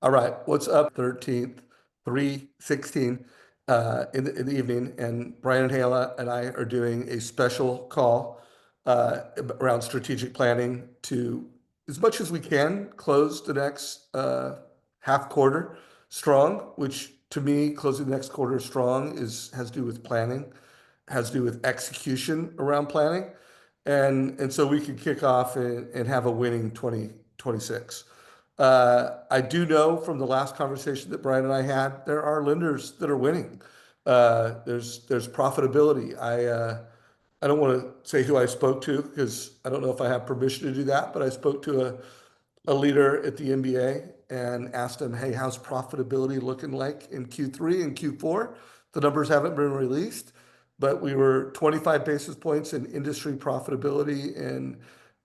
All right, what's up? 13th, 3:16 in the evening, and Brian Hale and I are doing a special call around strategic planning to, as much as we can, close the next half quarter strong, which to me, closing the next quarter strong has to do with planning, has to do with execution around planning. And so we can kick off and have a winning 2026. I do know from the last conversation that Brian and I had, there are lenders that are winning. There's profitability. I don't want to say who I spoke to because I don't know if I have permission to do that, but I spoke to a leader at the NBA and asked him, "Hey, how's profitability looking like in Q3 and Q4?" The numbers haven't been released, but we were 25 basis points in industry profitability in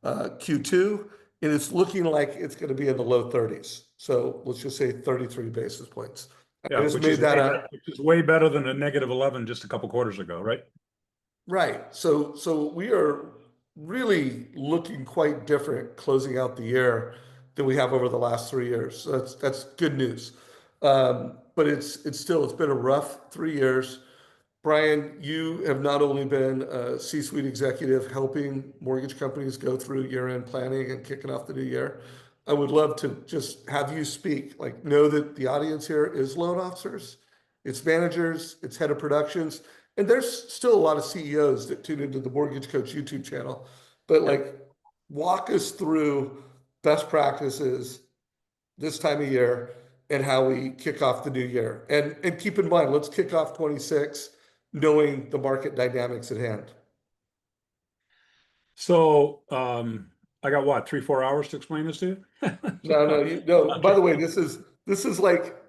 Q2, and it's looking like it's going to be in the low 30s. So let's just say 33 basis points. I Yeah, just made that up. which is way better than a -11 just a couple quarters ago, right? Right. So we are really looking quite different closing out the year than we have over the last 3 years. So that's good news. But it's been a rough 3 years. Brian, you have not only been a C-suite executive helping mortgage companies go through year-end planning and kicking off the new year. I would love to just have you speak, like know that the audience here is loan officers, it's managers, it's head of productions, and there's still a lot of CEOs that tune into the Mortgage Coach YouTube channel. But like, walk us through best practices this time of year and how we kick off the new year. And keep in mind, let's kick off 26 knowing the market dynamics at hand. So I got what, 3-4 hours to explain this to you? No. By the way, this is like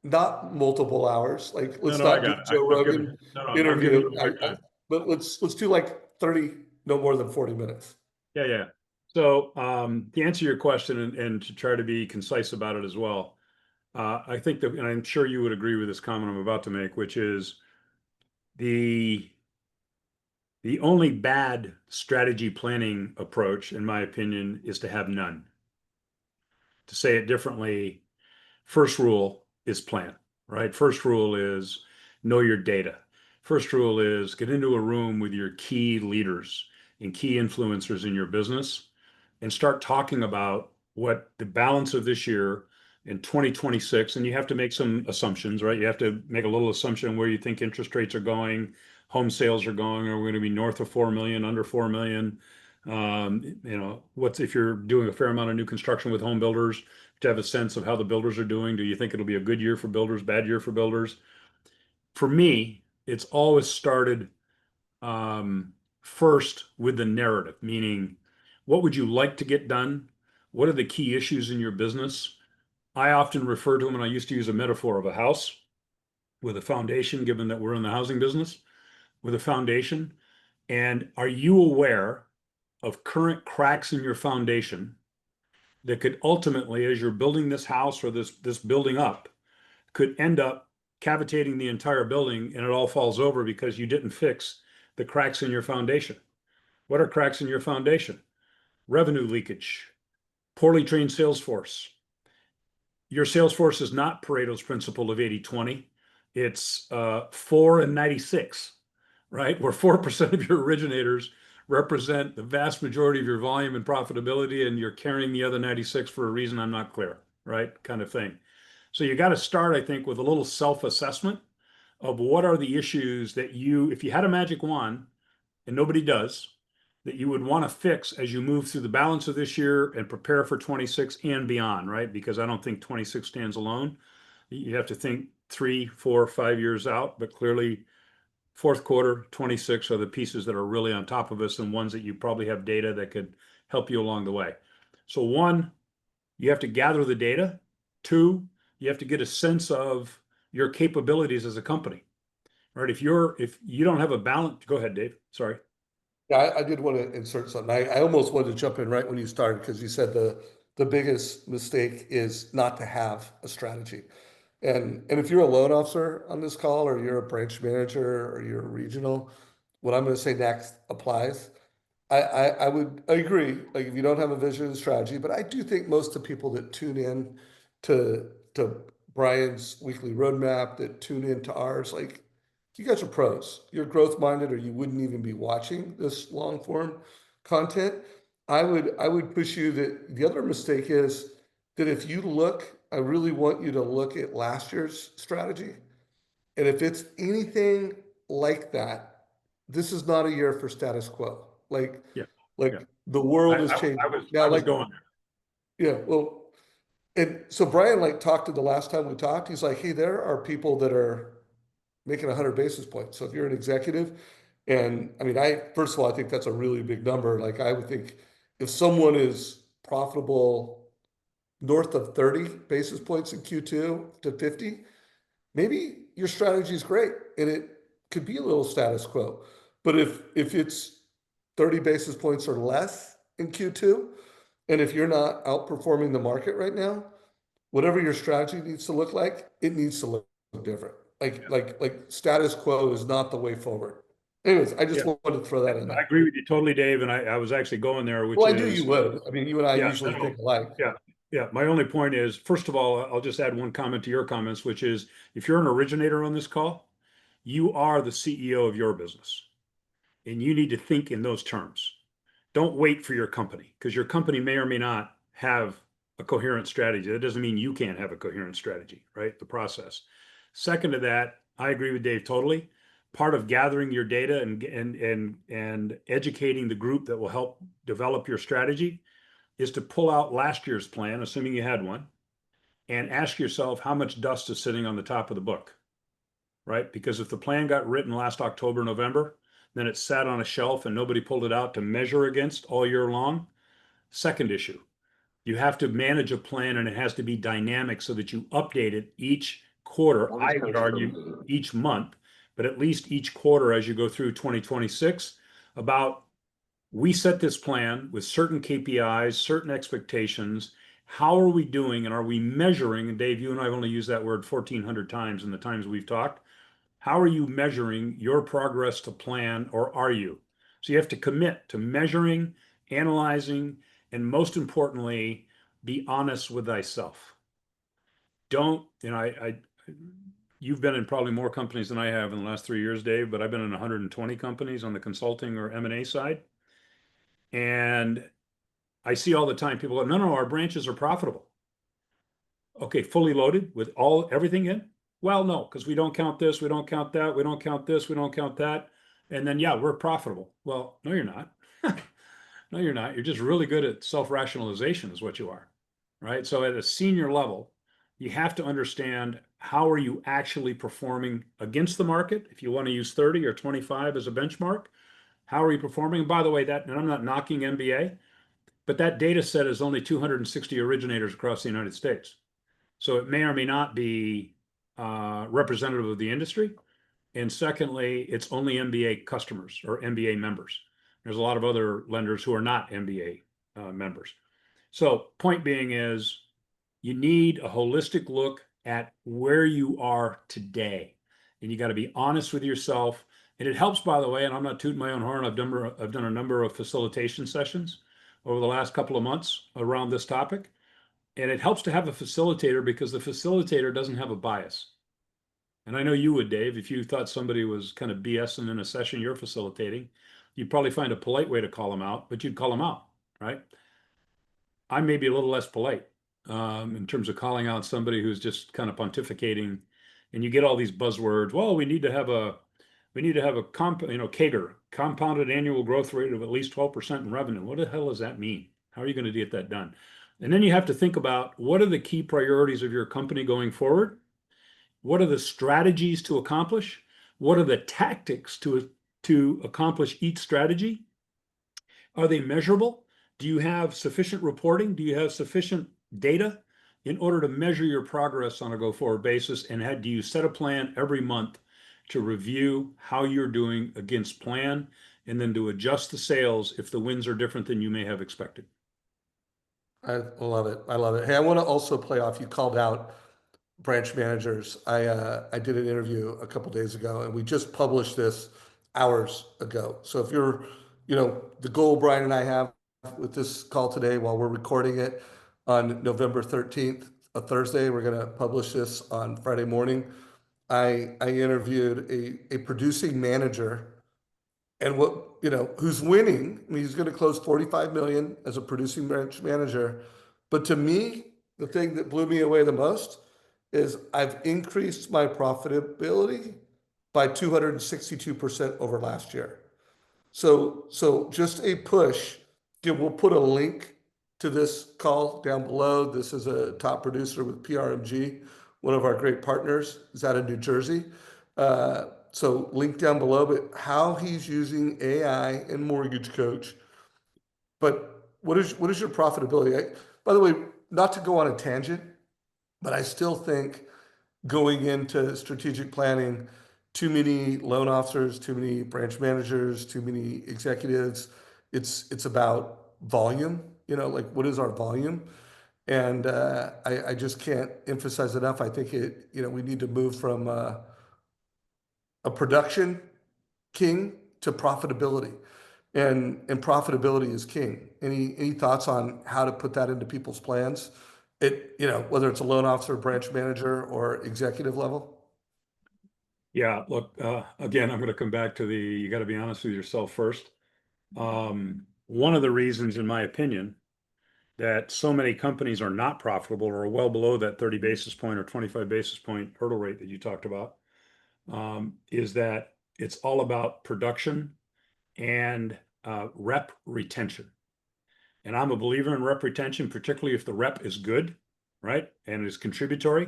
not multiple hours. Like, let's No, I not do got it. Joe Rogan I'm interview. giving you a hard time. But let's do like 30, no more than 40 minutes. Yeah. So to answer your question and to try to be concise about it as well, I think that, and I'm sure you would agree with this comment I'm about to make, which is the only bad strategy planning approach, in my opinion, is to have none. To say it differently, first rule is plan, right? First rule is know your data. First rule is get into a room with your key leaders and key influencers in your business and start talking about what the balance of this year in 2026, and you have to make some assumptions, right? You have to make a little assumption where you think interest rates are going, home sales are going. Are we going to be north of 4 million, under 4 million? What's if you're doing a fair amount of new construction with home builders, to have a sense of how the builders are doing. Do you think it'll be a good year for builders, bad year for builders? For me, it's always started first with the narrative, meaning what would you like to get done? What are the key issues in your business? I often refer to them, and I used to use a metaphor of a house with a foundation, given that we're in the housing business, with a foundation. And are you aware of current cracks in your foundation that could ultimately, as you're building this house or this building up, could end up cavitating the entire building and it all falls over because you didn't fix the cracks in your foundation? What are cracks in your foundation? Revenue leakage, poorly trained sales force. Your sales force is not Pareto's principle of 80-20. It's 4 and 96, right? Where 4% of your originators represent the vast majority of your volume and profitability, and you're carrying the other 96 for a reason I'm not clear, right? Kind of thing. So you got to start, I think, with a little self-assessment of what are the issues that you, if you had a magic wand, and nobody does, that you would want to fix as you move through the balance of this year and prepare for 26 and beyond, right? Because I don't think 26 stands alone. You have to think 3, 4, 5 years out, but clearly fourth quarter 26 are the pieces that are really on top of us and ones that you probably have data that could help you along the way. So 1, you have to gather the data. 2, you have to get a sense of your capabilities as a company, right? If you don't have a balance, go ahead, Dave. Sorry. Yeah, I did want to insert something. I almost wanted to jump in right when you started because you said the biggest mistake is not to have a strategy. And if you're a loan officer on this call, or you're a branch manager, or you're a regional, what I'm going to say next applies. I agree. Like, if you don't have a vision and strategy, but I do think most of the people that tune in to to Brian's weekly roadmap, that tune into ours. Like, you guys are pros. You're growth minded, or you wouldn't even be watching this long form content. I would push you that the other mistake is that if you look, I really want you to look at last year's strategy. And if it's anything like that, this is not a year for status quo. Yeah. Yeah. Like the world is I changing. was Now, I was like, going there. yeah, well, and so Brian like talked to the last time we talked, he's like, hey, there are people that are making 100 basis points. So if you're an executive, and I mean, first of all, I think that's a really big number. Like, I would think if someone is profitable north of 30 basis points in Q2 to 50, maybe your strategy is great and it could be a little status quo. But if it's 30 basis points or less in Q2, and if you're not outperforming the market right now, whatever your strategy needs to look like, it needs to look different. Like status quo is not the way forward. Anyways, I just Yeah. wanted to throw that in I there. agree with you totally, Dave. And I was actually going there, which Well, I knew you is, would. I mean, you and I yeah, usually no, think alike. yeah, yeah. My only point is, first of all, I'll just add one comment to your comments, which is if you're an originator on this call, you are the CEO of your business and you need to think in those terms. Don't wait for your company because your company may or may not have a coherent strategy. That doesn't mean you can't have a coherent strategy, right? The process. Second to that, I agree with Dave totally. Part of gathering your data and educating the group that will help develop your strategy is to pull out last year's plan, assuming you had one, and ask yourself how much dust is sitting on the top of the book, right? Because if the plan got written last October, November, then it sat on a shelf and nobody pulled it out to measure against all year long. Second issue, you have to manage a plan and it has to be dynamic so that you update it each quarter. I would argue each month, but at least each quarter as you go through 2026 about we set this plan with certain KPIs, certain expectations. How are we doing? And are we measuring? And Dave, you and I have only used that word 1,400 times in the times we've talked. How are you measuring your progress to plan, or are you? So you have to commit to measuring, analyzing, and most importantly, be honest with thyself. Don't, you've been in probably more companies than I have in the last 3 years, Dave, but I've been in 120 companies on the consulting or M&A side. And I see all the time people go, no, no, our branches are profitable. Okay, fully loaded with everything in? Well, no, because we don't count this, we don't count that, we don't count this, we don't count that. And then, yeah, we're profitable. Well, no, you're not. No, you're not. You're just really good at self-rationalization is what you are, right? So at a senior level, you have to understand how are you actually performing against the market. If you want to use 30 or 25 as a benchmark, how are you performing? And by the way, and I'm not knocking MBA, but that data set is only 260 originators across the United States. So it may or may not be representative of the industry. And secondly, it's only MBA customers or MBA members. There's a lot of other lenders who are not MBA members. So point being is you need a holistic look at where you are today. And you got to be honest with yourself. And it helps, by the way, and I'm not tooting my own horn, I've done a number of facilitation sessions over the last couple of months around this topic. And it helps to have a facilitator because the facilitator doesn't have a bias. And I know you would, Dave, if you thought somebody was kind of BSing in a session you're facilitating, you'd probably find a polite way to call them out, but you'd call them out, right? I may be a little less polite in terms of calling out somebody who's just kind of pontificating, and you get all these buzzwords. Well, we need to have a CAGR, compounded annual growth rate of at least 12% in revenue. What the hell does that mean? How are you going to get that done? And then you have to think about what are the key priorities of your company going forward? What are the strategies to accomplish? What are the tactics to accomplish each strategy? Are they measurable? Do you have sufficient reporting? Do you have sufficient data in order to measure your progress on a go forward basis? And do you set a plan every month to review how you're doing against plan and then to adjust the sales if the wins are different than you may have expected? I love it. I love it. Hey, I want to also play off. You called out branch managers. I did an interview a couple days ago, and we just published this hours ago. So if you're, the goal Brian and I have with this call today, while we're recording it on November 13th, a Thursday. We're going to publish this on Friday morning. I interviewed a producing manager and who's winning. I mean, he's going to close 45 million as a producing branch manager. But to me, the thing that blew me away the most is I've increased my profitability by 262% over last year. So just a push. We'll put a link to this call down below. This is a top producer with PRMG, one of our great partners. Is out of New Jersey. So link down below, but how he's using AI and Mortgage Coach. But what is your profitability? By the way, not to go on a tangent, but I still think going into strategic planning, too many loan officers, too many branch managers, too many executives. It's about volume, like what is our volume? And I just can't emphasize enough. I think we need to move from a production king to profitability. And profitability is king. Any thoughts on how to put that into people's plans? Whether it's a loan officer, branch manager, or executive level? Yeah, look, again, I'm going to come back to you got to be honest with yourself first. One of the reasons, in my opinion, that so many companies are not profitable or are well below that 30 basis point or 25 basis point hurdle rate that you talked about, is that it's all about production and rep retention. And I'm a believer in rep retention, particularly if the rep is good, right, and is contributory.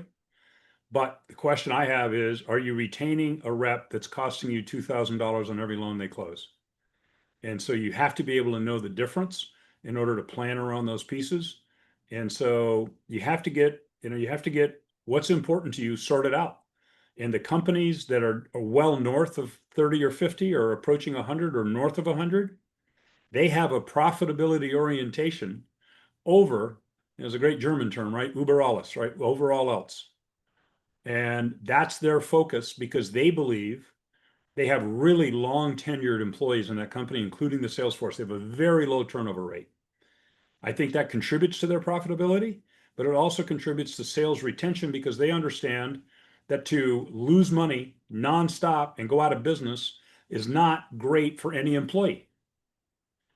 But the question I have is, are you retaining a rep that's costing you $2,000 on every loan they close? And so you have to be able to know the difference in order to plan around those pieces. And so you have to get what's important to you sorted out. And the companies that are well north of 30 or 50 or approaching 100 or north of 100, they have a profitability orientation over, there's a great German term, right? Über alles, right? Over all else. And that's their focus because they believe they have really long tenured employees in that company, including the sales force. They have a very low turnover rate. I think that contributes to their profitability, but it also contributes to sales retention because they understand that to lose money nonstop and go out of business is not great for any employee.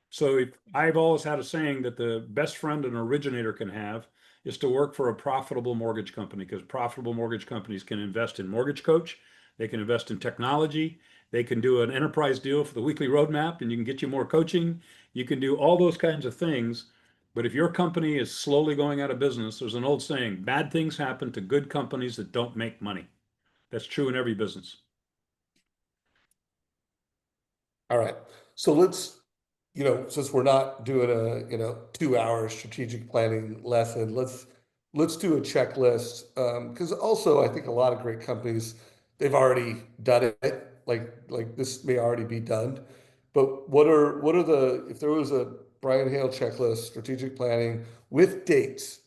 So I've always had a saying that the best friend an originator can have is to work for a profitable mortgage company because profitable mortgage companies can invest in MortgageCoach, they can invest in technology, they can do an enterprise deal for the weekly roadmap, and you can get you more coaching. You can do all those kinds of things. But if your company is slowly going out of business, there's an old saying, bad things happen to good companies that don't make money. That's true in every business. All right. So since we're not doing a, 2 hour strategic planning lesson, let's do a checklist. Because also I think a lot of great companies, they've already done it. Like this may already be done. But if there was a Brian Hale checklist, strategic planning with dates,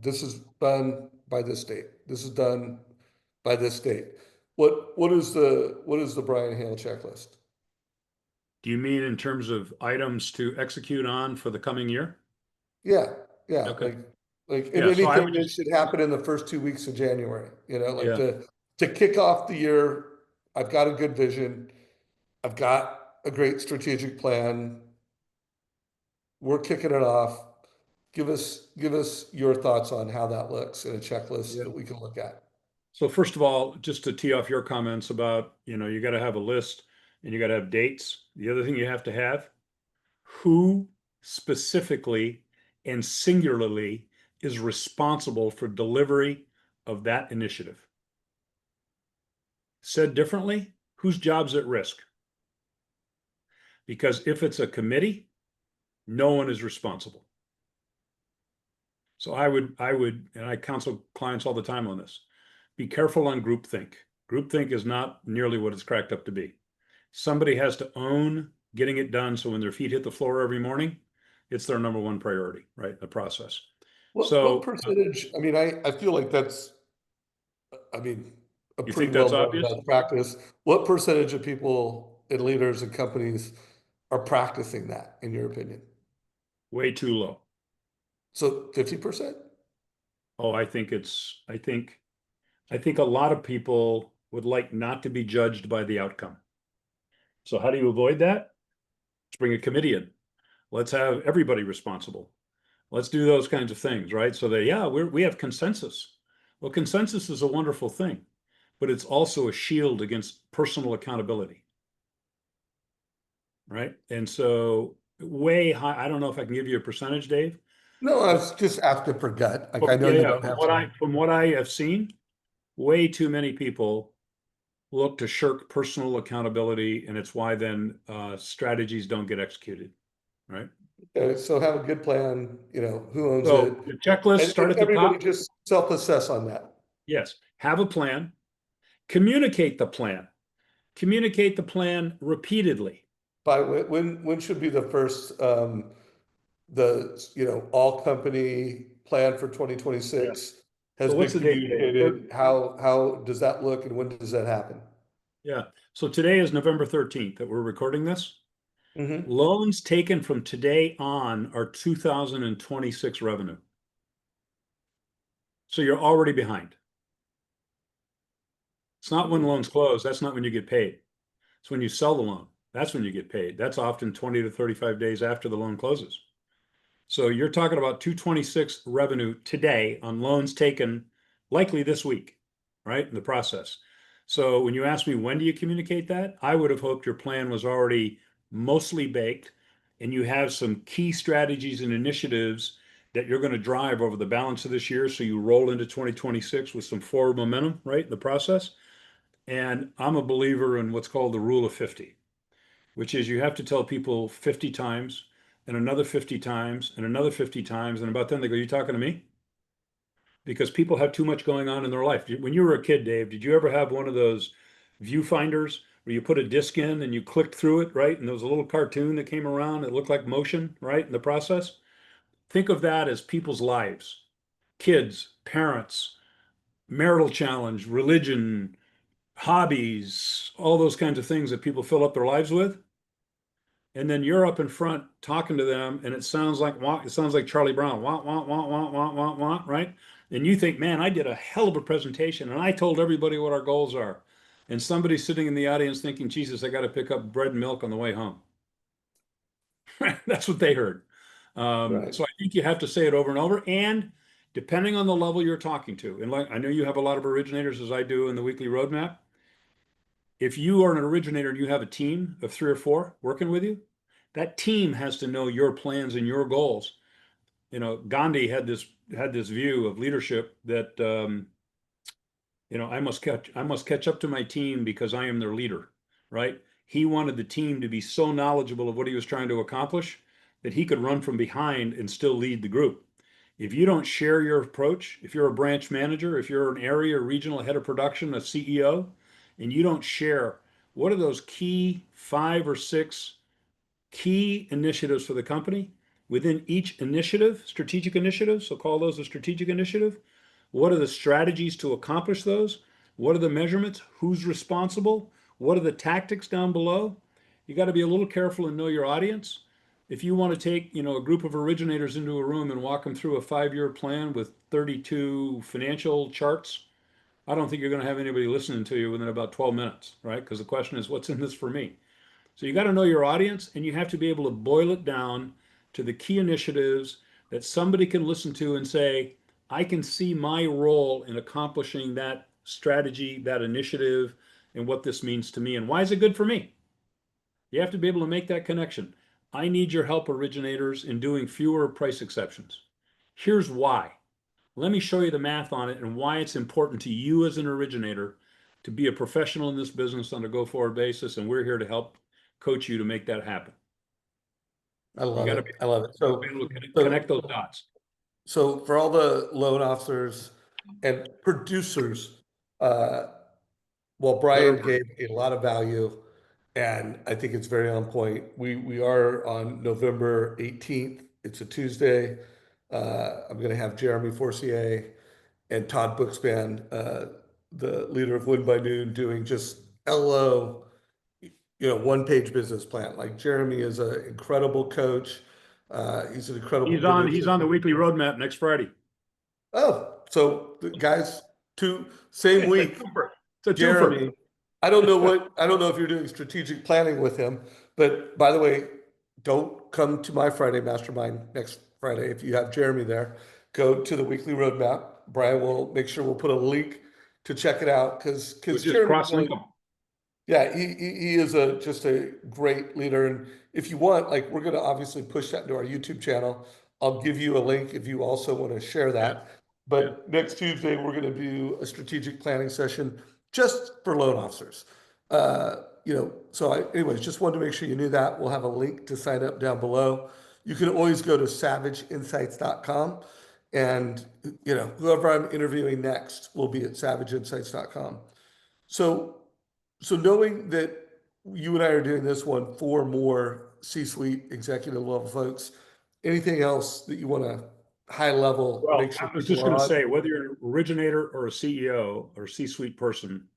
this is done by this date. This is done by this date. What is the Brian Hale checklist? Do you mean in terms of items to execute on for the coming year? Yeah, yeah, Okay. and Yeah, so I anything would that just, should happen in the first 2 weeks of January, like yeah. to kick off the year. I've got a good vision. I've got a great strategic plan. We're kicking it off. Give us your thoughts on how that looks in a checklist Yeah. that we can look at. So first of all, just to tee off your comments about, you got to have a list and you got to have dates. The other thing you have to have, who specifically and singularly is responsible for delivery of that initiative? Said differently, whose job's at risk? Because if it's a committee, no one is responsible. So and I counsel clients all the time on this. Be careful on groupthink. Groupthink is not nearly what it's cracked up to be. Somebody has to own getting it done. So when their feet hit the floor every morning, it's their number one priority, right? The process. What So percentage? I mean, I feel like that's, I mean, a you pretty think that's well known obvious? best practice. What percentage of people and leaders and companies are practicing that, in your opinion? Way too low. So 50%? Oh, I think a lot of people would like not to be judged by the outcome. So how do you avoid that? Let's bring a committee in. Let's have everybody responsible. Let's do those kinds of things, right? So that, yeah, we have consensus. Well, consensus is a wonderful thing, but it's also a shield against personal accountability, right? And so way high, I don't know if I can give you a percentage, Dave, No, I but was just asking for gut. Like I know yeah, you yeah, don't have to. from what I have seen, way too many people look to shirk personal accountability, and it's why then strategies don't get executed, right? So have a good plan, who owns it, So the checklist, and start at the everybody top. just self-assess on that. Yes, have a plan, communicate the plan, communicate the plan repeatedly. By when should be the first all company plan for Yeah. 2026 has So what's been the date today? communicated? How does that look and when does that happen? Yeah. So today is November 13th that we're recording this. Hmm. Loans taken from today on are 2026 revenue. So you're already behind. It's not when loans close. That's not when you get paid. It's when you sell the loan. That's when you get paid. That's often 20 to 35 days after the loan closes. So you're talking about 226 revenue today on loans taken likely this week, right? In the process. So when you ask me, when do you communicate that? I would have hoped your plan was already mostly baked and you have some key strategies and initiatives that you're going to drive over the balance of this year. So you roll into 2026 with some forward momentum, right? In the process. And I'm a believer in what's called the rule of 50, which is you have to tell people 50 times and another 50 times and another 50 times. And about then they go, you talking to me? Because people have too much going on in their life. When you were a kid, Dave, did you ever have one of those viewfinders where you put a disc in and you clicked through it, right? And there was a little cartoon that came around that looked like motion, right? In the process. Think of that as people's lives, kids, parents, marital challenge, religion, hobbies, all those kinds of things that people fill up their lives with. And then you're up in front talking to them, and it sounds like Charlie Brown, wah wah wah wah wah wah wah, right? And you think, man, I did a hell of a presentation, and I told everybody what our goals are. And somebody's sitting in the audience thinking, Jesus, I got to pick up bread and milk on the way home. That's what they heard. Right. So I think you have to say it over and over, and depending on the level you're talking to, and like I know you have a lot of originators, as I do in the weekly roadmap. If you are an originator and you have a team of 3 or 4 working with you, that team has to know your plans and your goals. Gandhi had this view of leadership that I must catch up to my team because I am their leader, right? He wanted the team to be so knowledgeable of what he was trying to accomplish that he could run from behind and still lead the group. If you don't share your approach, if you're a branch manager, if you're an area or regional head of production, a CEO, and you don't share what are those key 5 or 6 key initiatives for the company within each initiative, strategic initiative, so call those a strategic initiative. What are the strategies to accomplish those? What are the measurements? Who's responsible? What are the tactics down below? You got to be a little careful and know your audience. If you want to take, a group of originators into a room and walk them through a 5-year plan with 32 financial charts, I don't think you're going to have anybody listening to you within about 12 minutes, right? Because the question is, what's in this for me? So you got to know your audience and you have to be able to boil it down to the key initiatives that somebody can listen to and say, I can see my role in accomplishing that strategy, that initiative, and what this means to me. And why is it good for me? You have to be able to make that connection. I need your help, originators, in doing fewer price exceptions. Here's why. Let me show you the math on it and why it's important to you as an originator to be a professional in this business on a go forward basis. And we're here to help coach you to make that happen. I You love got to it. I love it. be able to connect So, those dots. so for all the loan officers and producers, uh, well, Better Brian word. gave a lot of value, and I think it's very on point. We are on November 18th. It's a Tuesday. I'm going to have Jeremy Forcier and Todd Bookspan, the leader of Win by Noon, doing just LO, one-page business plan. Like Jeremy is an incredible coach. He's an incredible He's on producer. the weekly roadmap next Friday. Oh, So the guys, same It's a week, twofer. It's a twofer. Jeremy, I don't know if you're doing strategic planning with him, but by the way, don't come to my Friday mastermind next Friday. If you have Jeremy there, go to the weekly roadmap. Brian will make sure we'll put a link to check it out We'll because just Jeremy cross-link really, them. yeah, he is just a great leader. And if you want, like, we're going to obviously push that into our YouTube channel. I'll give you a link if you also want to share Yeah, that. yeah. But next Tuesday, we're going to do a strategic planning session just for loan officers. So anyways, just wanted to make sure you knew that. We'll have a link to sign up down below. You can always go to savageinsights.com, and whoever I'm interviewing next will be at savageinsights.com. So, so knowing that you and I are doing this one for more C-suite executive level folks, anything else that you want to high level Well, make sure I was people just are going to on? say, whether you're an originator or a CEO or C-suite person,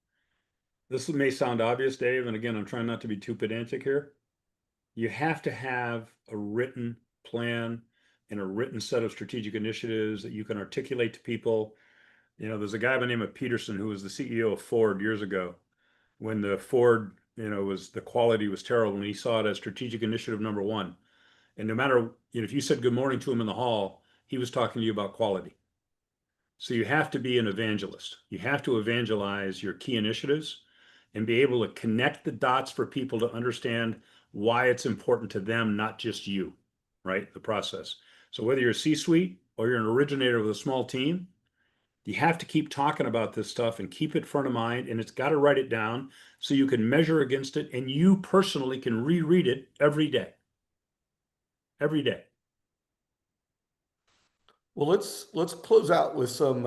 this may sound obvious, Dave, and again, I'm trying not to be too pedantic here. You have to have a written plan and a written set of strategic initiatives that you can articulate to people. There's a guy by the name of Peterson who was the CEO of Ford years ago when the Ford, was the quality was terrible, and he saw it as strategic initiative number one. And no matter, if you said good morning to him in the hall, he was talking to you about quality. So you have to be an evangelist. You have to evangelize your key initiatives and be able to connect the dots for people to understand why it's important to them, not just you, right? The process. So whether you're a C-suite or you're an originator with a small team, you have to keep talking about this stuff and keep it front of mind, and it's got to write it down so you can measure against it and you personally can reread it every day. Every day. Well, let's close out with some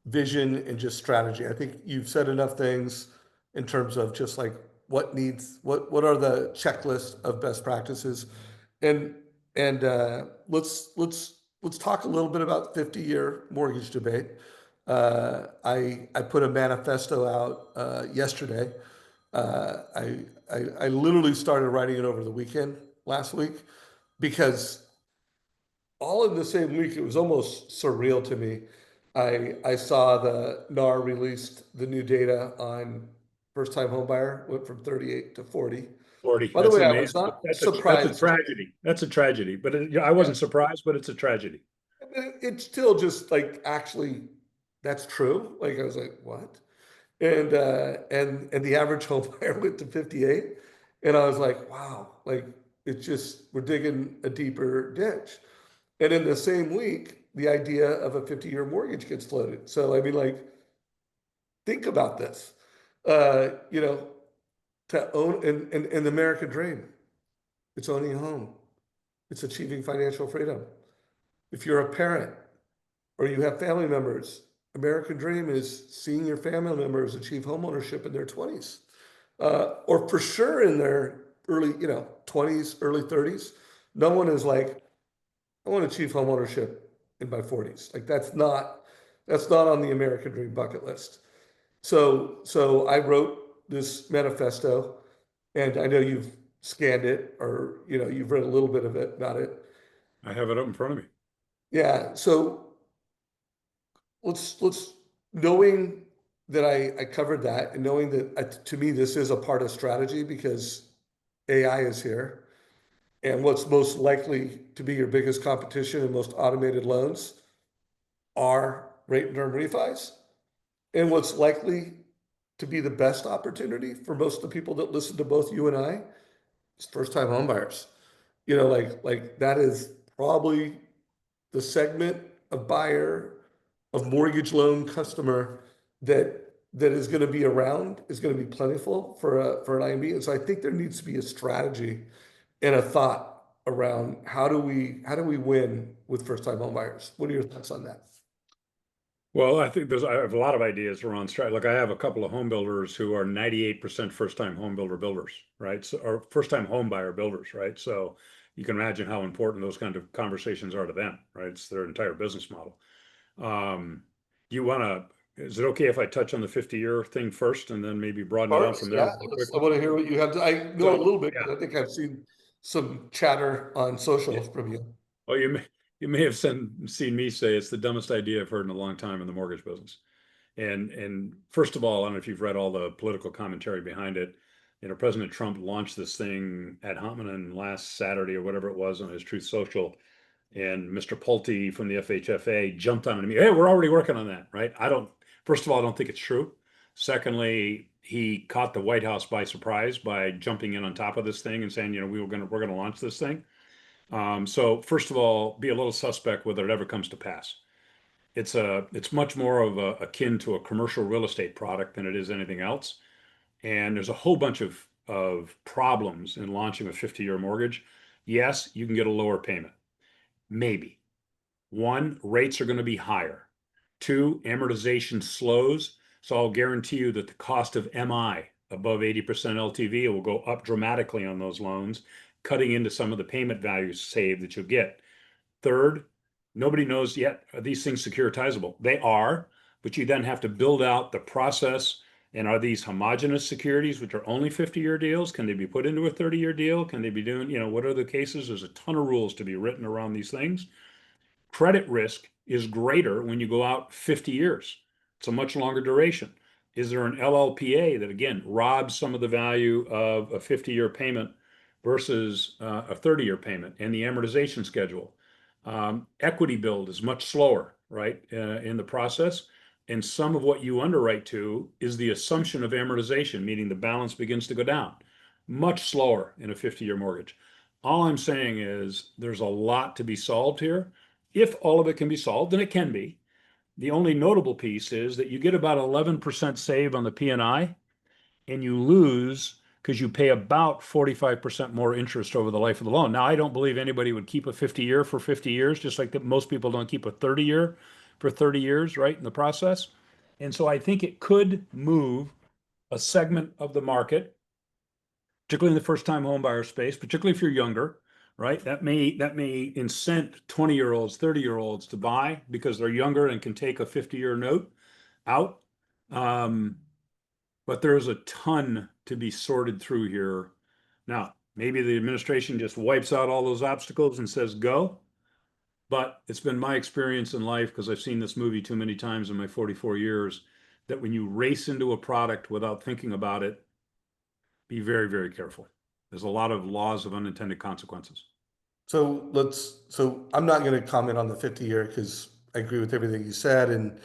vision and just strategy. I think you've said enough things in terms of just like what are the checklist of best practices, and let's talk a little bit about 50-year mortgage debate. I put a manifesto out yesterday. I literally started writing it over the weekend last week because all in the same week, it was almost surreal to me. I saw the NAR released the new data on first time homebuyer went from 38 to 40. 40. By the That's way, I was amazing. not That's a surprised. tragedy. That's a tragedy. But I Yeah, wasn't surprised, but it's a tragedy. it's still just like actually that's true. Like I was like, what? And the average home buyer went to 58. And I was like, wow, like it's just we're digging a deeper ditch. And in the same week, the idea of a 50-year mortgage gets floated. So I mean, like, think about this. Uh, you know, to own and the American dream, it's owning a home. It's achieving financial freedom. If you're a parent or you have family members, American dream is seeing your family members achieve homeownership in their 20s. Or for sure in their early, 20s, early 30s. No one is like, I want to achieve homeownership in my 40s. Like that's not on the American dream bucket list. So I wrote this manifesto, and I know you've scanned it or you've read a little bit of it about it. I have it up in front of me. Yeah. So let's knowing that I covered that and knowing that to me this is a part of strategy because AI is here. And what's most likely to be your biggest competition in most automated loans are rate and term refis. And what's likely to be the best opportunity for most of the people that listen to both you and I is first time home buyers. Like that is probably the segment of buyer of mortgage loan customer that is going to be around is going to be plentiful for an IMB. And so I think there needs to be a strategy and a thought around how do we win with first time home buyers? What are your thoughts on that? Well, I have a lot of ideas around strategy. Like I have a couple of home builders who are 98% first time home builder builders, right? So, or first time home buyer builders, right? So you can imagine how important those kind of conversations are to them, right? It's their entire business model. Um, you want to, is it okay if I touch on the 50-year thing first and then maybe broaden it out Parts, from there yeah. really I quickly? want to hear what you have to. I know a So, little bit yeah. because I think I've seen some chatter on Yeah. social from you. Well, you may have seen me say it's the dumbest idea I've heard in a long time in the mortgage business. And first of all, I don't know if you've read all the political commentary behind it. President Trump launched this thing at hominem last Saturday or whatever it was on his Truth Social, and Mr. Pulte from the FHFA jumped on it. Hey, we're already working on that, right? First of all, I don't think it's true. Secondly, he caught the White House by surprise by jumping in on top of this thing and saying, we're gonna launch this thing. So first of all, be a little suspect whether it ever comes to pass. It's much more of akin to a commercial real estate product than it is anything else. And there's a whole bunch of problems in launching a 50-year mortgage. Yes, you can get a lower payment. Maybe. One, rates are going to be higher. Two, amortization slows. So I'll guarantee you that the cost of MI above 80% LTV will go up dramatically on those loans, cutting into some of the payment values saved that you'll get. Third, nobody knows yet, are these things securitizable? They are, but you then have to build out the process. And are these homogenous securities, which are only 50-year deals? Can they be put into a 30-year deal? Can they be doing, what are the cases? There's a ton of rules to be written around these things. Credit risk is greater when you go out 50 years. It's a much longer duration. Is there an LLPA that, again, robs some of the value of a 50-year payment versus a 30-year payment, and the amortization schedule? Equity build is much slower, right, in the process. And some of what you underwrite to is the assumption of amortization, meaning the balance begins to go down. Much slower in a 50-year mortgage. All I'm saying is there's a lot to be solved here. If all of it can be solved, and it can be, the only notable piece is that you get about 11% save on the P&I, and you lose because you pay about 45% more interest over the life of the loan. Now, I don't believe anybody would keep a 50-year for 50 years, just like that most people don't keep a 30-year for 30 years, right, in the process. And so I think it could move a segment of the market, particularly in the first-time home buyer space, particularly if you're younger, right? That may incent 20-year-olds, 30-year-olds to buy because they're younger and can take a 50-year note out. But there's a ton to be sorted through here. Now, maybe the administration just wipes out all those obstacles and says go. But it's been my experience in life, because I've seen this movie too many times in my 44 years, that when you race into a product without thinking about it, be very, very careful. There's a lot of laws of unintended consequences. So I'm not going to comment on the 50-year because I agree with everything you said. And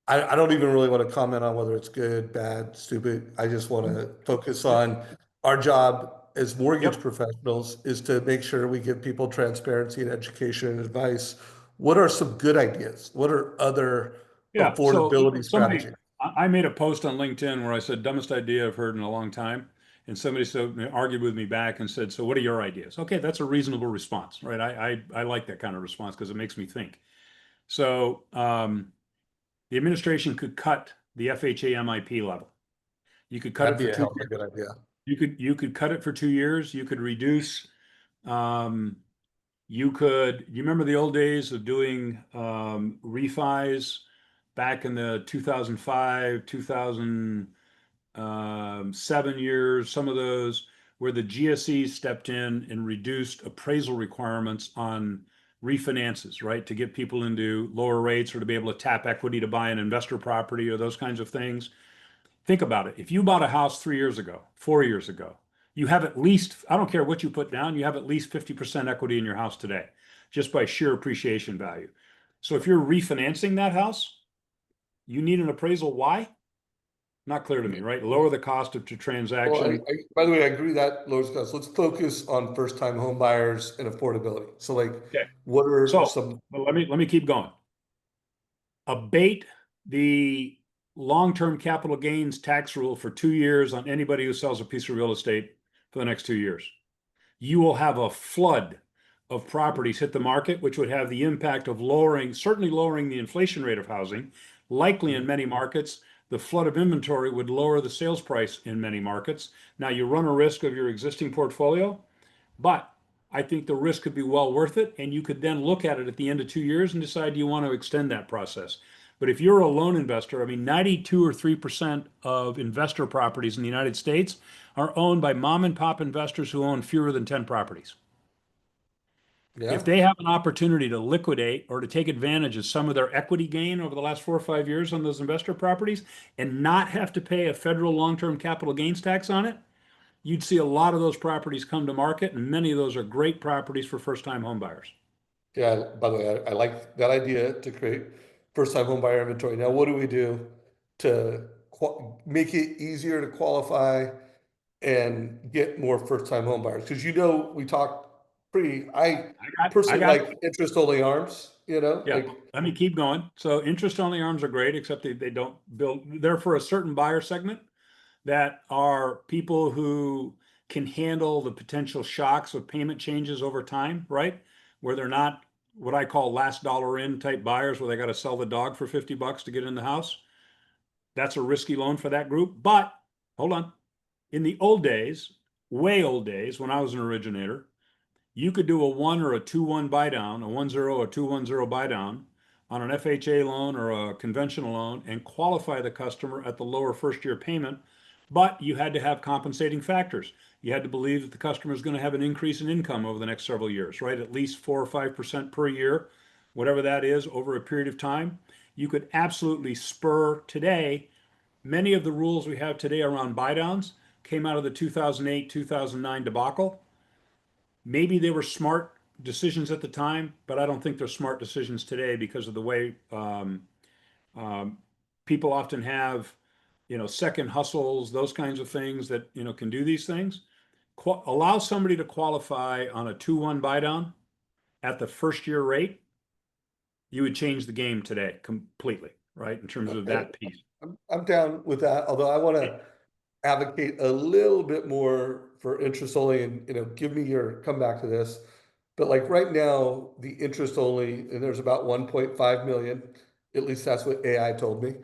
I don't even really want to comment on whether it's good, bad, stupid. I just want to focus Yep. on our job as mortgage Yep. professionals is to make sure we give people transparency and education and advice. What are some good ideas? What are other Yeah. So affordability somebody, strategies? I made a post on LinkedIn where I said, dumbest idea I've heard in a long time. And somebody argued with me back and said, so what are your ideas? Okay, that's a reasonable response, right? I like that kind of response because it makes me think. So the administration could cut the FHA MIP level. You could cut That'd it be for a two hell of a years. good idea. You could cut it for 2 years. You could reduce. Um, you remember the old days of doing refis back in the 2005, 2007 years, some of those where the GSEs stepped in and reduced appraisal requirements on refinances, right? To get people into lower rates or to be able to tap equity to buy an investor property or those kinds of things. Think about it. If you bought a house 3 years ago, 4 years ago, you have at least, I don't care what you put down, you have at least 50% equity in your house today, just by sheer appreciation value. So if you're refinancing that house, you need an appraisal. Why? Not clear to me, right? Lower the cost of the Well, transaction. by the way, I agree that lowers costs. Let's focus on first-time home buyers and affordability. So, like, Okay. what are So some? but let me keep going. Abate the long-term capital gains tax rule for 2 years on anybody who sells a piece of real estate for the next 2 years. You will have a flood of properties hit the market, which would have the impact of certainly lowering the inflation rate of housing. Likely in many markets, the flood of inventory would lower the sales price in many markets. Now you run a risk of your existing portfolio, but I think the risk could be well worth it. And you could then look at it at the end of 2 years and decide you want to extend that process. But if you're a loan investor, I mean, 92 or 3% of investor properties in the United States are owned by mom and pop investors who own fewer than 10 properties. Yeah. If they have an opportunity to liquidate or to take advantage of some of their equity gain over the last 4 or 5 years on those investor properties and not have to pay a federal long-term capital gains tax on it, you'd see a lot of those properties come to market, and many of those are great properties for first-time home buyers. Yeah, by the way, I like that idea to create first-time home buyer inventory. Now, what do we do to make it easier to qualify and get more first-time home buyers? Because we talked I I personally got, like interest-only arms, yeah, like, let me keep going. So interest-only arms are great, except they don't build, they're for a certain buyer segment that are people who can handle the potential shocks of payment changes over time, right? Where they're not what I call last dollar in type buyers where they got to sell the dog for $50 to get in the house. That's a risky loan for that group. But hold on. In the old days, way old days, when I was an originator, you could do a 1 or a 2-1 buy down, a 1-0 or 2-1-0 buy down on an FHA loan or a conventional loan and qualify the customer at the lower first year payment. But you had to have compensating factors. You had to believe that the customer is going to have an increase in income over the next several years, right? At least 4 or 5% per year, whatever that is over a period of time. You could absolutely spur today. Many of the rules we have today around buy downs came out of the 2008, 2009 debacle. Maybe they were smart decisions at the time, but I don't think they're smart decisions today because of the way um, people often have, second hustles, those kinds of things that, can do these things. Allow somebody to qualify on a 2-1 buy down at the first year rate. You would change the game today completely, right? In terms of okay, that piece. I'm down with that. Although I want to advocate a little bit more for interest only, and give me your come back to this. But like right now, the interest only, and there's about 1.5 million. At least that's what AI told me.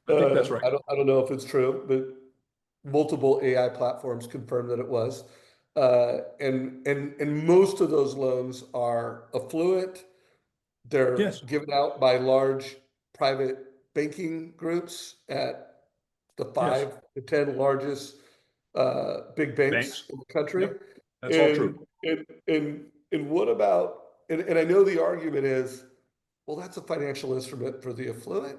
I think that's right. I don't know if it's true, but multiple AI platforms confirmed that it was. And most of those loans are affluent. They're Yes. given out by large private banking groups at the Yes. 5 to 10 largest big banks Banks. in the country. Yep. That's all And true. what about, and I know the argument is, well, that's a financial instrument for the affluent,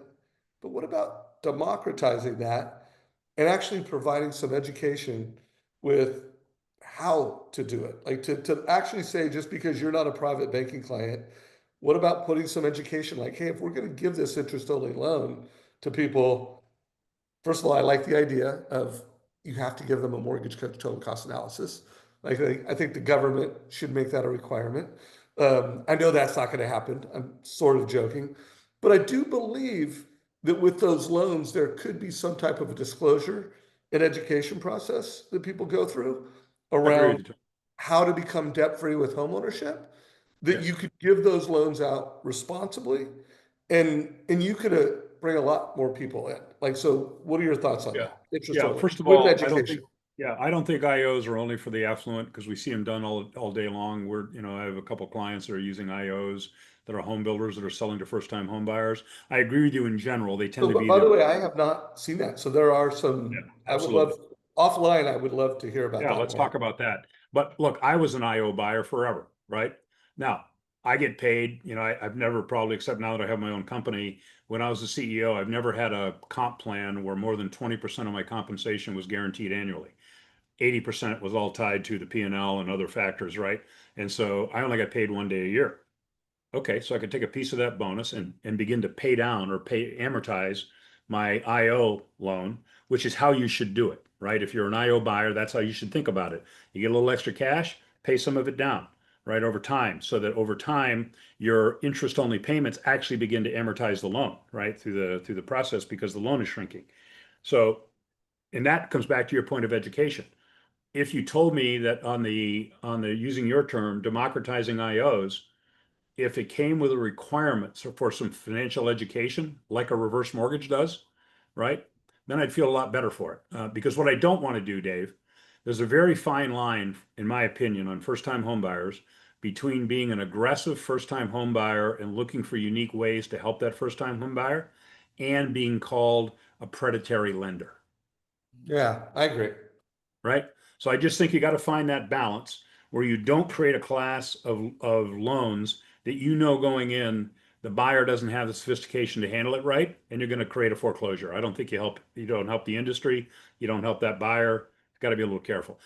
but what about democratizing that and actually providing some education with how to do it? Like to actually say, just because you're not a private banking client, what about putting some education like, hey, if we're going to give this interest only loan to people, first of all, I like the idea of you have to give them a mortgage total cost analysis. Like I think the government should make that a requirement. I know that's not going to happen. I'm sort of joking, but I do believe that with those loans, there could be some type of a disclosure and education process that people go through I agree around with you. how to become debt free with homeownership. That you Yes. could give those loans out responsibly, and you could bring a lot more people in. Like, so what are your thoughts on Yeah. that? Interest Yeah. only First of with all, I don't think, education. yeah, I don't think IOs are only for the affluent because we see them done all day long. I have a couple clients that are using IOs that are home builders that are selling to first-time home buyers. I agree with you in general. They tend So, to but be by the, the way, I have not seen that. So there are yeah, some, I would love, absolutely. offline, I would love to hear about Yeah, that let's more. talk about that. But look, I was an IO buyer forever, right? Now, I get paid, I've never probably, except now that I have my own company, when I was the CEO, I've never had a comp plan where more than 20% of my compensation was guaranteed annually. 80% was all tied to the P&L and L and other factors, right? And so I only got paid one day a year. Okay, so I could take a piece of that bonus and begin to pay down or amortize my IO loan, which is how you should do it, right? If you're an IO buyer, that's how you should think about it. You get a little extra cash, pay some of it down, right, over time, so that over time your interest only payments actually begin to amortize the loan, right, through the process because the loan is shrinking. So, and that comes back to your point of education. If you told me that on the using your term, democratizing IOs, if it came with a requirement for some financial education, like a reverse mortgage does, right? Then I'd feel a lot better for it. Because what I don't want to do, Dave, there's a very fine line, in my opinion, on first-time home buyers between being an aggressive first-time home buyer and looking for unique ways to help that first-time home buyer and being called a predatory lender, Yeah, I agree. right? So I just think you got to find that balance where you don't create a class of loans that you know going in, the buyer doesn't have the sophistication to handle it right, and you're going to create a foreclosure. I don't think you don't help the industry, you don't help that buyer. You've got to be a little careful.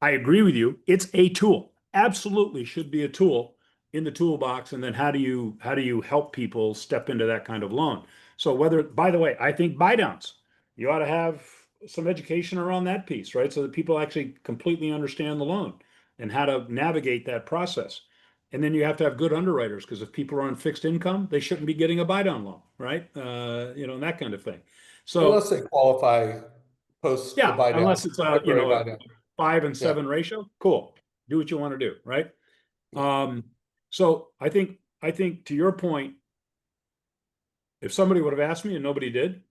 I agree with you. It's a tool. Absolutely should be a tool in the toolbox. And then how do you help people step into that kind of loan? So whether, by the way, I think buy downs, you ought to have some education around that piece, right? So that people actually completely understand the loan and how to navigate that process. And then you have to have good underwriters, because if people are on fixed income, they shouldn't be getting a buy down loan, right? And that kind of thing. So Unless they qualify post the yeah, buy down, unless it's a, temporary a buy down. 5 and 7 Yeah. ratio, cool. Do what you want to do, right? Yeah. So I think to your point, if somebody would have asked me and nobody did,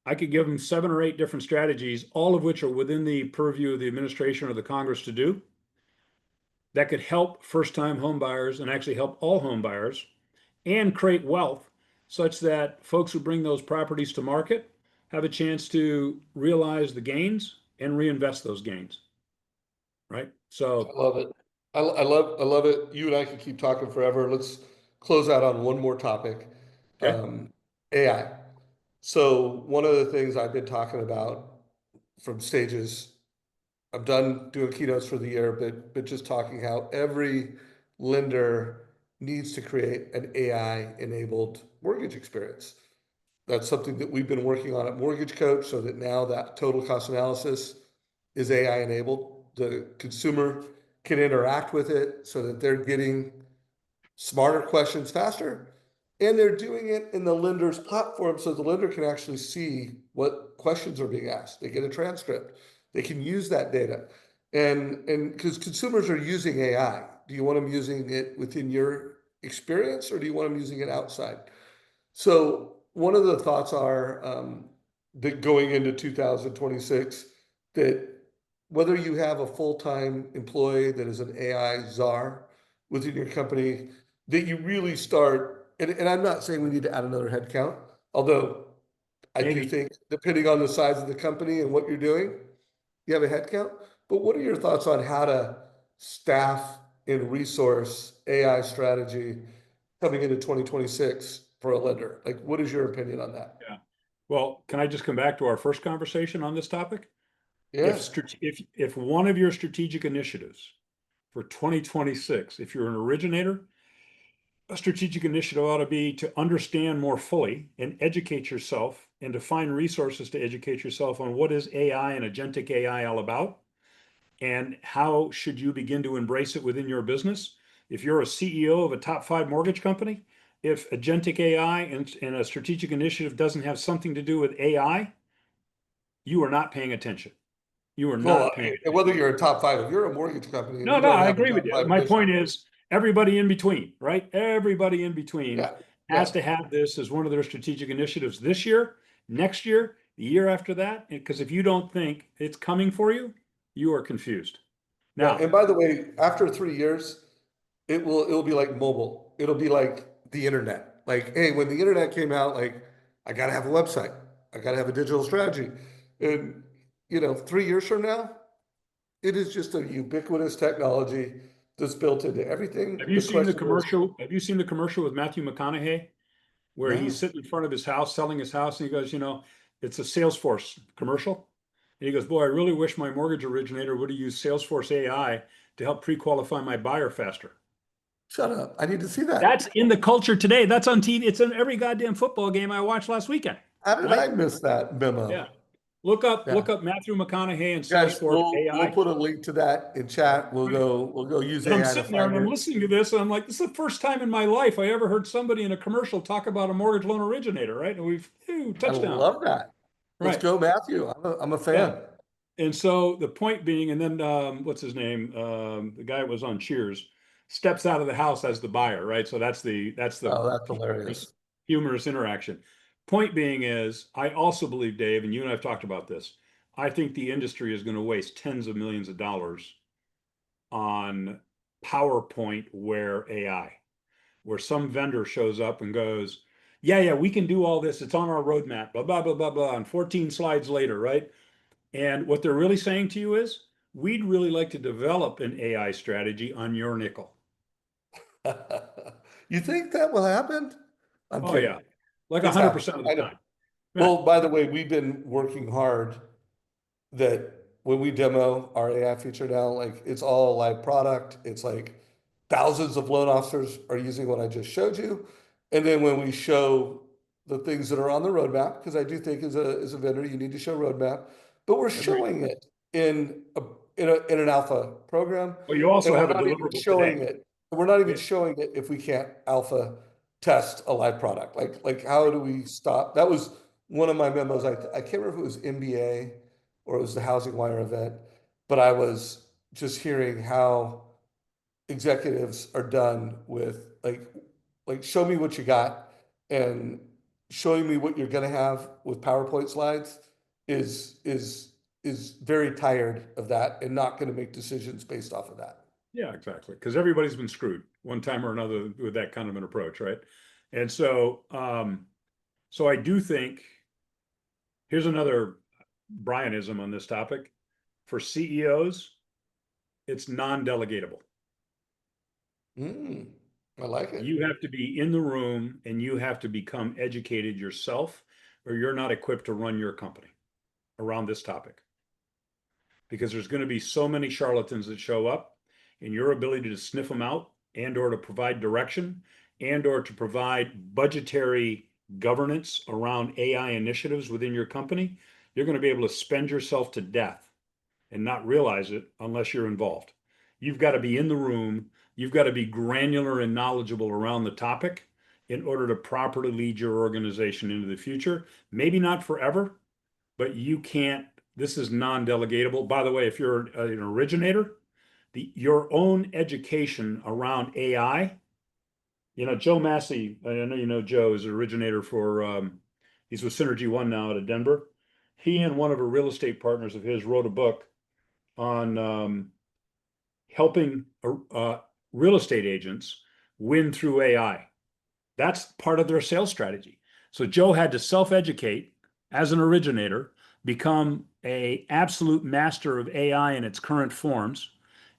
I could give them 7 or 8 different strategies, all of which are within the purview of the administration or the Congress to do, that could help first-time home buyers and actually help all home buyers and create wealth such that folks who bring those properties to market have a chance to realize the gains and reinvest those gains, right? I So, love it. I love it. You and I could keep talking forever. Let's close out on one more topic. okay. Um, AI. So one of the things I've been talking about from stages, I'm done doing keynotes for the year, but just talking how every lender needs to create an AI enabled mortgage experience. That's something that we've been working on at Mortgage Coach, so that now that total cost analysis is AI enabled. The consumer can interact with it so that they're getting smarter questions faster. And they're doing it in the lender's platform so the lender can actually see what questions are being asked. They get a transcript. They can use that data. And because consumers are using AI, do you want them using it within your experience, or do you want them using it outside? So one of the thoughts are that going into 2026, that whether you have a full-time employee that is an AI czar within your company, that you really start, and I'm not saying we need to add another headcount, although I do Maybe. think depending on the size of the company and what you're doing, you have a headcount. But what are your thoughts on how to staff and resource AI strategy coming into 2026 for a lender? Like, what is your opinion on that? Yeah. Well, can I just come back to our first conversation on this topic? Yeah, If one of your strategic initiatives for 2026, if you're an originator, a strategic initiative ought to be to understand more fully and educate yourself and to find resources to educate yourself on what is AI and agentic AI all about, and how should you begin to embrace it within your business. If you're a CEO of a top 5 mortgage company, if agentic AI and a strategic initiative doesn't have something to do with AI, you are not paying attention. You are well, not paying whether attention. you're a top five, if you're a mortgage company and No, you no, don't I have a agree with top you. five My initiative, point is everybody in between, right? Everybody in between yeah, has yeah, to have this as one of their strategic initiatives this year, next year, the year after that. Because if you don't think it's coming for you, you are confused. yeah. Now, And by the way, after 3 years, it'll be like mobile. It'll be like the internet. Like, hey, when the internet came out, like I gotta have a website. I gotta have a digital strategy. And 3 years from now, it is just a ubiquitous technology that's built into everything. The question is, have you seen the commercial with Matthew McConaughey where he's no, sitting in front of his house selling his house, and he goes, it's a Salesforce commercial. And he goes, boy, I really wish my mortgage originator would have used Salesforce AI to help pre-qualify my buyer faster. shut up. I need to see that. That's in the culture today. That's on TV. It's in every goddamn football game I watched last weekend. How did Right? I miss that Yeah. memo? Look Yeah. up Matthew McConaughey and Guys, Salesforce we'll AI. put a link to that in chat. Right. We'll go use And I'm AI to sitting there find and I'm it. listening to this, and I'm like, this is the first time in my life I ever heard somebody in a commercial talk about a mortgage loan originator, right? And I touchdown. love that. Let's Right. go, Matthew. I'm a Yeah. fan. And so the point being, and then what's his name? The guy that was on Cheers steps out of the house as the buyer, right? So that's the Oh, that's humorous, hilarious. humorous interaction. Point being is, I also believe, Dave, and you and I have talked about this. I think the industry is going to waste tens of millions of dollars on PowerPoint where AI, where some vendor shows up and goes, yeah, yeah, we can do all this. It's on our roadmap, blah, blah, blah, blah, blah. And 14 slides later, right? And what they're really saying to you is, we'd really like to develop an AI strategy on your nickel. You think that will happen? I'm Oh yeah, kidding. like It's happening. 100% of the I know. time. Yeah, Well, by the way, we've been working hard that when we demo our AI feature now, like it's all a live product. It's like thousands of loan officers are using what I just showed you. And then when we show the things that are on the roadmap, because I do think as a vendor, you need to show roadmap, but we're agreed. showing it in in an alpha program, Well, you and also we're have a not even deliverable today. showing it. We're not even Yeah, showing it if we can't alpha test a live product. Like how do we stop? That was one of my memos. I can't remember if it was MBA or it was the Housing Wire event, but I was just hearing how executives are done with like show me what you got, and showing me what you're gonna have with PowerPoint slides is is is very tired of that and not gonna make decisions based off of that. yeah, exactly. Because everybody's been screwed one time or another with that kind of an approach, right? And so, so I do think here's another Brianism on this topic. For CEOs, it's non-delegatable. Mm, I like it. You have to be in the room and you have to become educated yourself, or you're not equipped to run your company around this topic. Because there's going to be so many charlatans that show up, and your ability to sniff them out and or to provide direction and or to provide budgetary governance around AI initiatives within your company, you're going to be able to spend yourself to death and not realize it unless you're involved. You've got to be in the room. You've got to be granular and knowledgeable around the topic in order to properly lead your organization into the future. Maybe not forever, but you can't. This is non-delegatable. By the way, if you're an originator, your own education around AI, Joe Massey, I know you know Joe is an originator for, he's with Synergy One now out of Denver. He and one of the real estate partners of his wrote a book on helping real estate agents win through AI. That's part of their sales strategy. So Joe had to self-educate as an originator, become a absolute master of AI in its current forms,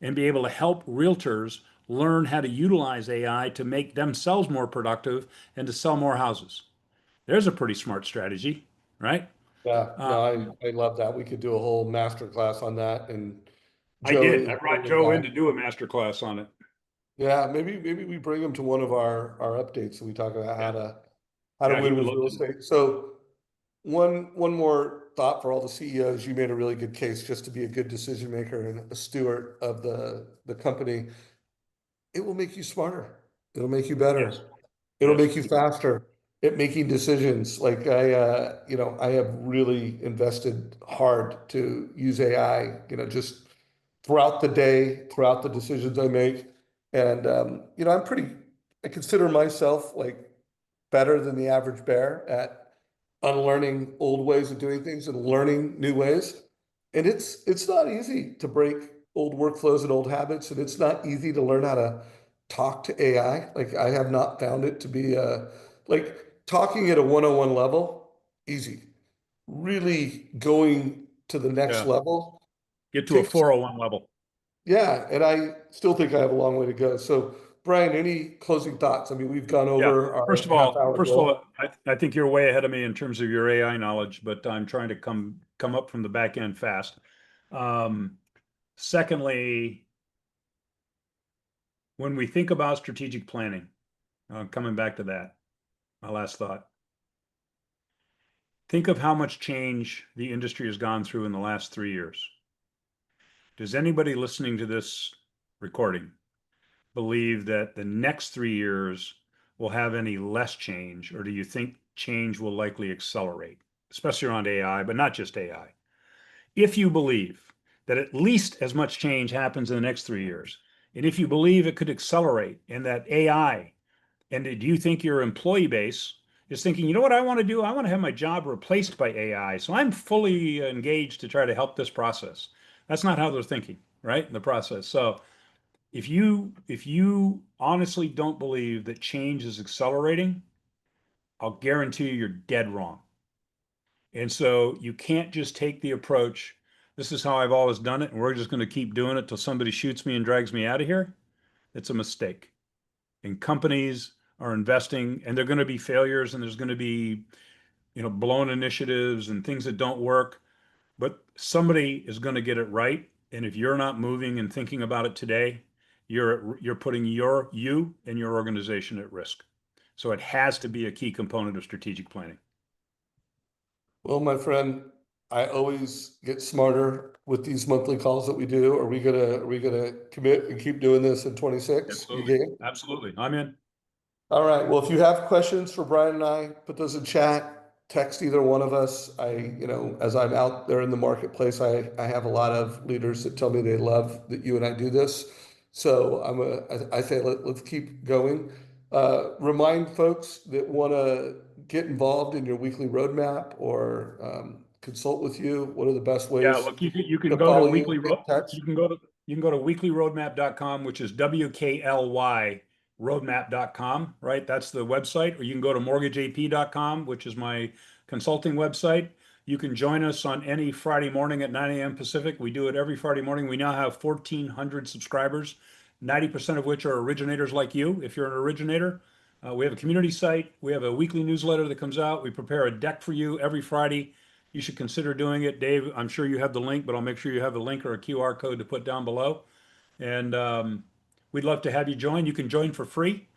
and be able to help realtors learn how to utilize AI to make themselves more productive and to sell more houses. There's a pretty smart strategy, right? Yeah, no, Um, I love that. We could do a whole master class on that, and I Joe did. is I a brought brilliant Joe in guy. to do a master class on it. Yeah, maybe we bring him to one of our updates and we talk about Yeah, how to yeah, he win would with love real to. estate. So one more thought for all the CEOs. You made a really good case just to be a good decision maker and a steward of the company. It will make you smarter. It'll make you Yes, better. It'll yes, make you faster at making decisions. Like I have really invested hard to use AI, just throughout the day, throughout the decisions I make. And, I consider myself like better than the average bear at unlearning old ways of doing things and learning new ways. And it's not easy to break old workflows and old habits, and it's not easy to learn how to talk to AI. Like I have not found it to be like talking at a 101 level, easy. Really going to the next yeah. level Get to a takes, 401 level. yeah, and I still think I have a long way to go. So, Brian, any closing thoughts? I mean, we've gone Yeah. over First our of half all, hour first of all, goal. I think you're way ahead of me in terms of your AI knowledge, but I'm trying to come up from the back end fast. Um, Secondly, when we think about strategic planning, coming back to that, my last thought, think of how much change the industry has gone through in the last 3 years. Does anybody listening to this recording believe that the next 3 years will have any less change, or do you think change will likely accelerate, especially around AI, but not just AI? If you believe that at least as much change happens in the next 3 years, and if you believe it could accelerate and that AI, and do you think your employee base is thinking, you know what I want to do? I want to have my job replaced by AI. So I'm fully engaged to try to help this process. That's not how they're thinking, right? In the process. So if you honestly don't believe that change is accelerating, I'll guarantee you you're dead wrong. And so you can't just take the approach this is how I've always done it, and we're just going to keep doing it till somebody shoots me and drags me out of here, it's a mistake. And companies are investing, and they're going to be failures, and there's going to be, blown initiatives and things that don't work, but somebody is going to get it right. And if you're not moving and thinking about it today, you're putting you and your organization at risk. So it has to be a key component of strategic planning. Well, my friend, I always get smarter with these monthly calls that we do. Are we gonna commit and keep doing this in 26? You Absolutely. game? Absolutely. I'm in. All right. Well, if you have questions for Brian and I, put those in chat, text either one of us. As I'm out there in the marketplace, I have a lot of leaders that tell me they love that you and I do this. So I say let's keep going. Remind folks that want to get involved in your weekly roadmap or consult with you. What are the best Yeah, ways look, you can to go to follow you, weekly get road, in touch? you can go to weeklyroadmap.com, which is WKLY roadmap.com, right? That's the website. Or you can go to mortgageap.com, which is my consulting website. You can join us on any Friday morning at 9 a.m. Pacific. We do it every Friday morning. We now have 1,400 subscribers, 90% of which are originators like you. If you're an originator, we have a community site. We have a weekly newsletter that comes out. We prepare a deck for you every Friday. You should consider doing it. Dave, I'm sure you have the link, but I'll make sure you have the link or a QR code to put down below. And we'd love to have you join. You can join for free,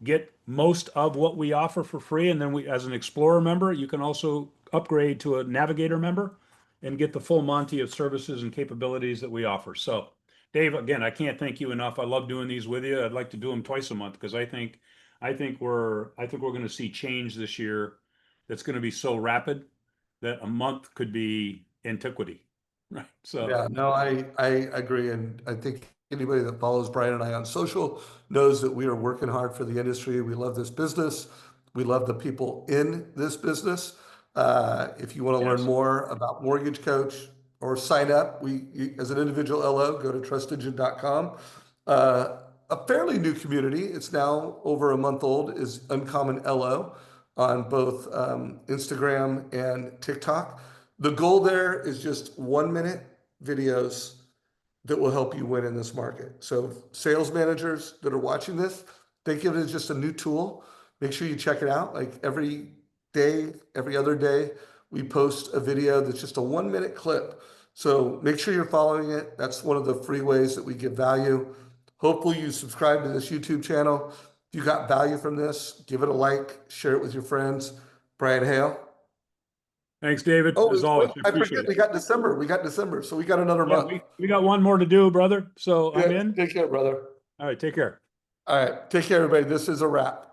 get most of what we offer for free. And then as an Explorer member, you can also upgrade to a Navigator member and get the full Monty of services and capabilities that we offer. So, Dave, again, I can't thank you enough. I love doing these with you. I'd like to do them twice a month because I think we're going to see change this year that's going to be so rapid that a month could be antiquity, right? So Yeah, no, I agree. And I think anybody that follows Brian and I on social knows that we are working hard for the industry. We love this business. We love the people in this business. If you want to learn yes, more about Mortgage Coach or sign up, as an individual LO, go to trustengine.com. A fairly new community, it's now over a month old, is Uncommon LO on both Instagram and TikTok. The goal there is just 1 minute videos that will help you win in this market. So sales managers that are watching this, think of it as just a new tool. Make sure you check it out. Like every day, every other day, we post a video that's just a 1 minute clip. So make sure you're following it. That's one of the free ways that we give value. Hopefully you subscribe to this YouTube channel. If you got value from this, give it a like, share it with your friends. Brian Hale. thanks, David. Oh, As always, wait, we I appreciate forget. it. We got December. We got December. So we got another Yeah, month. we got one more to do, brother. So I'm Yeah, in. take care, brother. All right, take care. All right. Take care, everybody. This is a wrap.